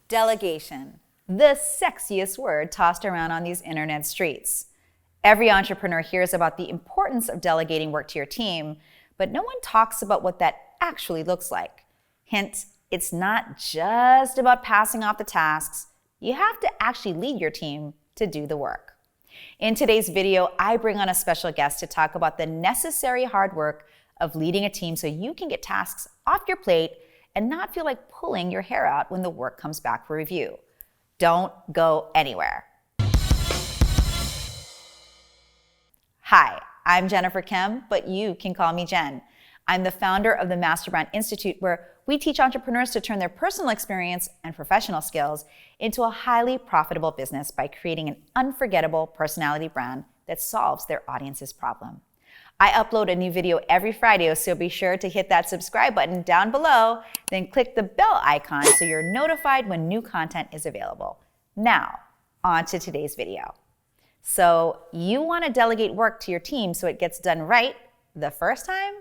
Delegation, the sexiest word tossed around on these internet streets. Every entrepreneur hears about the importance of delegating work to your team, but no one talks about what that actually looks like. Hint, it's not just about passing off the tasks. You have to actually lead your team to do the work. In today's video, I bring on a special guest to talk about the necessary hard work of leading a team so you can get tasks off your plate and not feel like pulling your hair out when the work comes back for review. Don't go anywhere. Hi, I'm Jennifer Kim, but you can call me Jen. I'm the founder of the Brand Institute, where we teach entrepreneurs to turn their personal experience and professional skills into a highly profitable business by creating an unforgettable personality brand that solves their audience's problem. I upload a new video every Friday, so be sure to hit that subscribe button down below, then click the bell icon so you're notified when new content is available. Now, on to today's video. So you want to delegate work to your team so it gets done right the first time?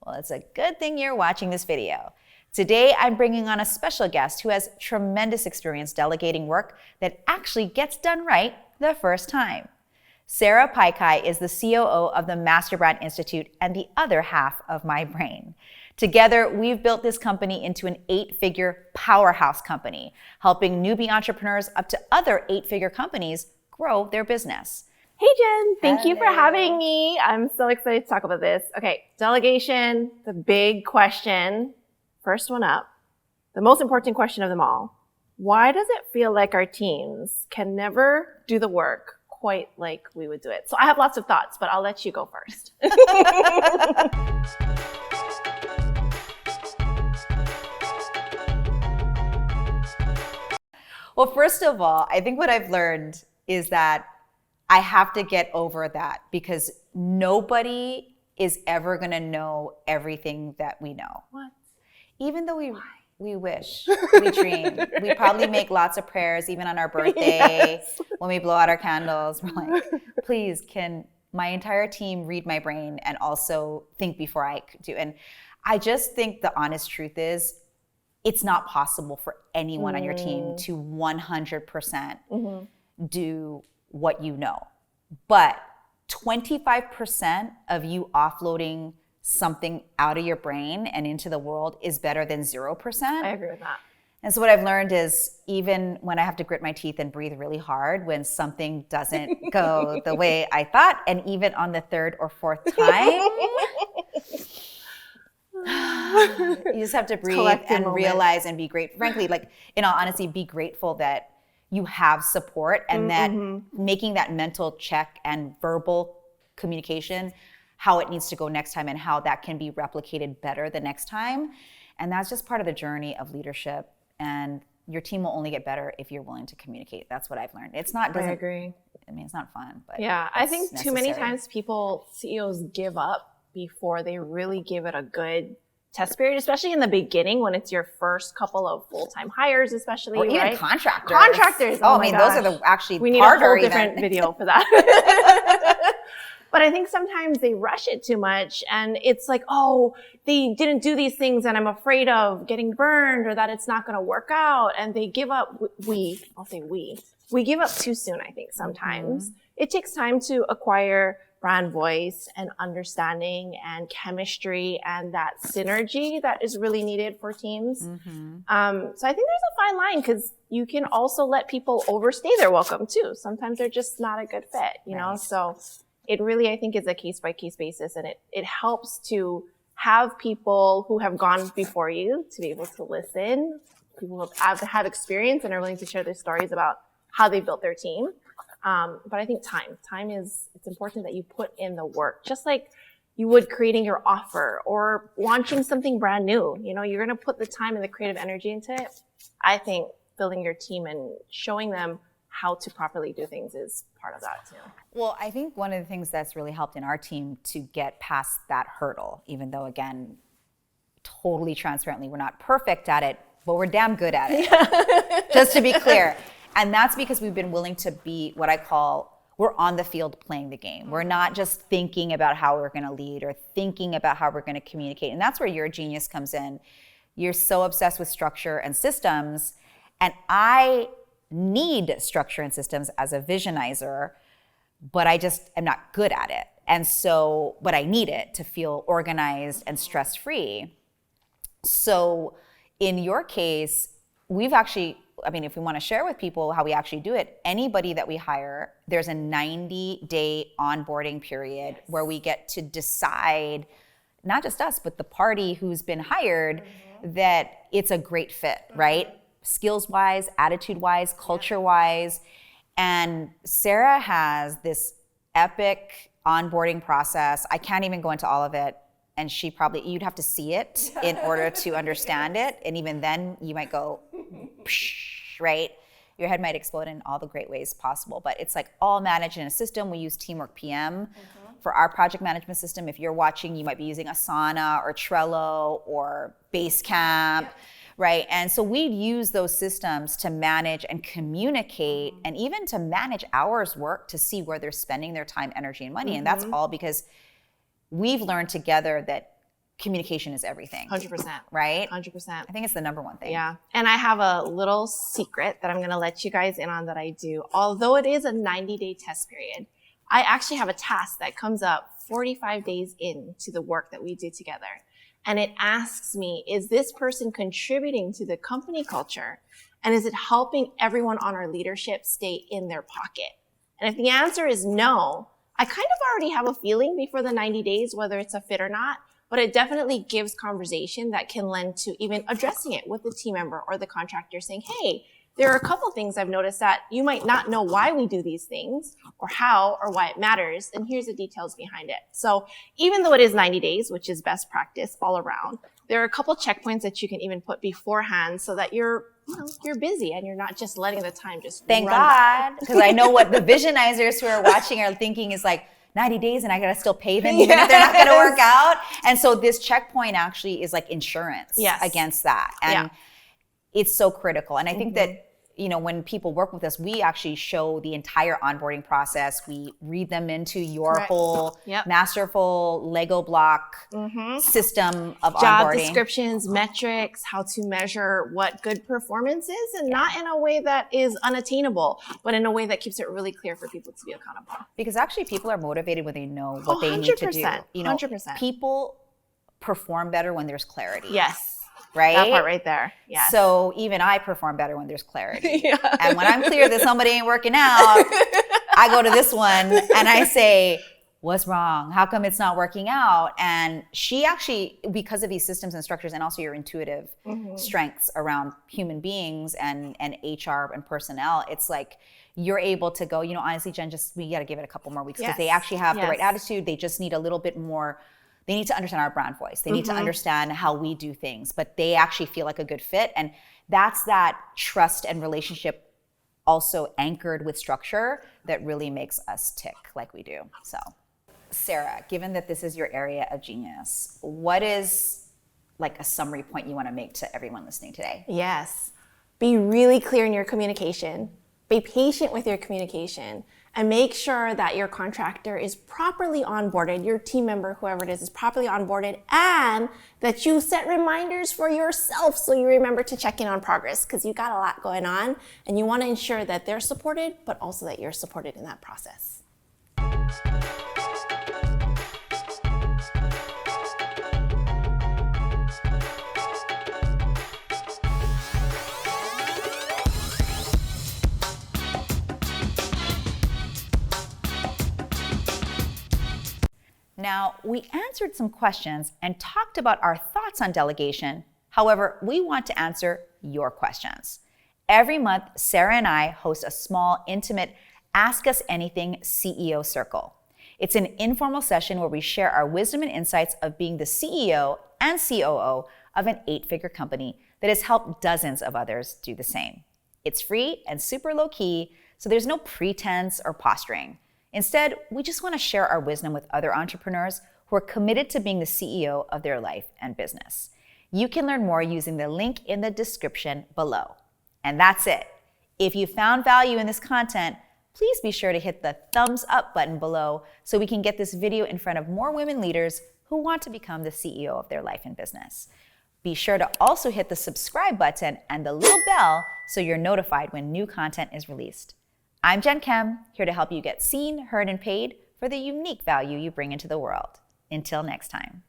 Well, it's a good thing you're watching this video. Today, I'm bringing on a special guest who has tremendous experience delegating work that actually gets done right the first time. Sarah Paikai is the COO of the Brand Institute and the other half of my brain. Together, we've built this company into an 8-figure powerhouse company, helping newbie entrepreneurs up to other 8-figure companies grow their business. Hey Jen, thank you for having me. I'm so excited to talk about this. Okay, delegation, the big question. First one up, the most important question of them all. Why does it feel like our teams can never do the work quite like we would do it? So I have lots of thoughts, but I'll let you go first. Well, first of all, I think what I've learned is that I have to get over that because nobody is ever going to know everything that we know. What? Even though we wish, we dream. We probably make lots of prayers even on our birthday. Yes. When we blow out our candles. We're like, please, can my entire team read my brain and also think before I do? And I just think the honest truth is it's not possible for anyone on your team to 100% do what you know. But 25% of you offloading something out of your brain and into the world is better than 0%. I agree with that. And so what I've learned is even when I have to grit my teeth and breathe really hard when something doesn't go the way I thought, and even on the third or fourth time, you just have to breathe and realize and be grateful. Frankly, like in all honesty, be grateful that you have support and that making that mental check and verbal communication, how it needs to go next time and how that can be replicated better the next time. And that's just part of the journey of leadership. And your team will only get better if you're willing to communicate. That's what I've learned. It's not, I agree. I mean, it's not fun, but yeah, I think necessary. Too many times CEOs give up before they really give it a good test period, especially in the beginning when it's your first couple of full-time hires, especially, or even right? Contractors. Contractors. Oh, I mean, those are the actually we need a whole different video for that. But I think sometimes they rush it too much and it's like, oh, they didn't do these things and I'm afraid of getting burned or that it's not going to work out. And they give up. We give up too soon, I think, sometimes. It takes time to acquire brand voice and understanding and chemistry and that synergy that is really needed for teams. So I think there's a fine line because you can also let people overstay their welcome too. Sometimes they're just not a good fit, you know? So it really, I think, is a case-by-case basis, and it helps to have people who have gone before you to be able to listen, people who have experience and are willing to share their stories about how they built their team. But I think it's important that you put in the work, just like you would creating your offer or launching something brand new. You know, you're going to put the time and the creative energy into it. I think building your team and showing them how to properly do things is part of that too. Well, I think one of the things that's really helped in our team to get past that hurdle, even though, again, totally transparently, we're not perfect at it, but we're damn good at it, just to be clear. And that's because we've been willing to be what I call, we're on the field playing the game. We're not just thinking about how we're going to lead or thinking about how we're going to communicate. And that's where your genius comes in. You're so obsessed with structure and systems. And I need structure and systems as a visionizer, but I just am not good at it. And so, but I need it to feel organized and stress-free. So in your case, we've actually, I mean, if we want to share with people how we actually do it, anybody that we hire, there's a 90-day onboarding period where we get to decide, not just us, but the party who's been hired, that it's a great fit, right? Skills-wise, attitude-wise, culture-wise. And Sarah has this epic onboarding process. I can't even go into all of it. And she probably, you'd have to see it in order to understand it. And even then you might go, psh, right? Your head might explode in all the great ways possible. But it's like all managed in a system. We use Teamwork PM for our project management system. If you're watching, you might be using Asana or Trello or Basecamp, right? And so we'd use those systems to manage and communicate and even to manage hours work to see where they're spending their time, energy, and money. And that's all because we've learned together that communication is everything. 100%. Right? 100%. I think it's the number one thing. Yeah. And I have a little secret that I'm going to let you guys in on that I do. Although it is a 90-day test period, I actually have a task that comes up 45 days into the work that we did together. And it asks me, is this person contributing to the company culture? And is it helping everyone on our leadership stay in their pocket? And if the answer is no, I kind of already have a feeling before the 90 days, whether it's a fit or not, but it definitely gives conversation that can lend to even addressing it with the team member or the contractor saying, hey, there are a couple things I've noticed that you might not know why we do these things or how or why it matters. And here's the details behind it. So even though it is 90 days, which is best practice all around, there are a couple checkpoints that you can even put beforehand so that you're busy and you're not just letting the time just Thank run God, because I know what the visionizers who are watching are thinking is like 90 days and I gotta still pay them even if they're not gonna work out. And so this checkpoint actually is like insurance against that. And it's so critical. And I think that, you know, when people work with us, we actually show the entire onboarding process. We read them into your whole masterful Lego block system of job onboarding. Descriptions, metrics, how to measure what good performance is, and not in a way that is unattainable, but in a way that keeps it really clear for people to be accountable. Because actually people are motivated when they know what they need to do. You know, 100%. People perform better when there's clarity. Yes. Right? That part right there. Yes. So even I perform better when there's clarity. And when I'm clear that somebody ain't working out, I go to this one and I say, what's wrong? How come it's not working out? And she actually, because of these systems and structures and also your intuitive strengths around human beings and HR and personnel, it's like you're able to go, you know, honestly, Jen, we got to give it a couple more weeks because they actually have the right attitude. They just need a little bit more. They need to understand our brand voice. They need to understand how we do things, but they actually feel like a good fit. And that's that trust and relationship also anchored with structure that really makes us tick like we do. So, Sarah, given that this is your area of genius, what is like a summary point you want to make to everyone listening today? Yes. Be really clear in your communication. Be patient with your communication. And make sure that your contractor is properly onboarded, your team member, whoever it is properly onboarded, and that you set reminders for yourself so you remember to check in on progress because you got a lot going on and you want to ensure that they're supported, but also that you're supported in that process. Now, we answered some questions and talked about our thoughts on delegation. However, we want to answer your questions. Every month, Sarah and I host a small, intimate Ask Us Anything CEO Circle. It's an informal session where we share our wisdom and insights of being the CEO and COO of an 8-figure company that has helped dozens of others do the same. It's free and super low-key, so there's no pretense or posturing. Instead, we just want to share our wisdom with other entrepreneurs who are committed to being the CEO of their life and business. You can learn more using the link in the description below. And that's it. If you found value in this content, please be sure to hit the thumbs up button below so we can get this video in front of more women leaders who want to become the CEO of their life and business. Be sure to also hit the subscribe button and the little bell so you're notified when new content is released. I'm Jen Kem, here to help you get seen, heard, and paid for the unique value you bring into the world. Until next time.